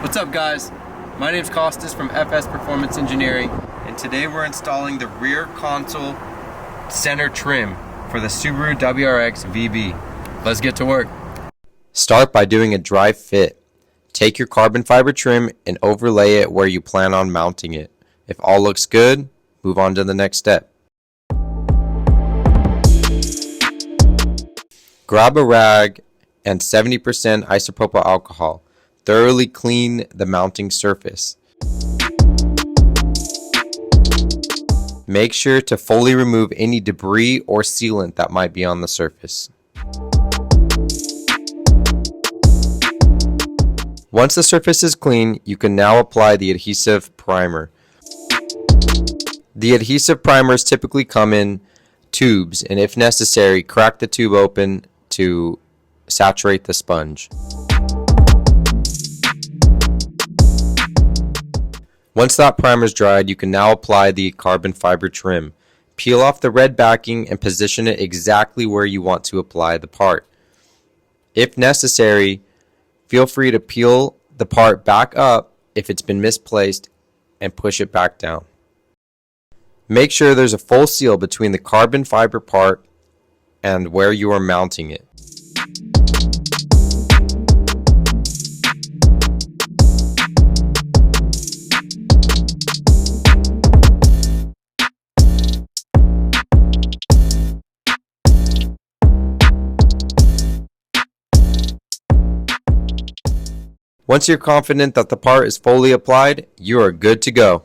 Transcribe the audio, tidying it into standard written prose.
What's up guys? My name's Costas from FS Performance Engineering, and today we're installing the rear console center trim for the Subaru WRX VB. Let's get to work. Start by doing a dry fit. Take your carbon fiber trim and overlay it where you plan on mounting it. If all looks good, move on to the next step. Grab a rag and 70% isopropyl alcohol. Thoroughly clean the mounting surface. Make sure to fully remove any debris or sealant that might be on the surface. Once the surface is clean, you can now apply the adhesive primer. The adhesive primers typically come in tubes, and if necessary, crack the tube open to saturate the sponge. Once that primer is dried, you can now apply the carbon fiber trim. Peel off the red backing and position it exactly where you want to apply the part. If necessary, feel free to peel the part back up if it's been misplaced and push it back down. Make sure there's a full seal between the carbon fiber part and where you are mounting it. Once you're confident that the part is fully applied, you are good to go.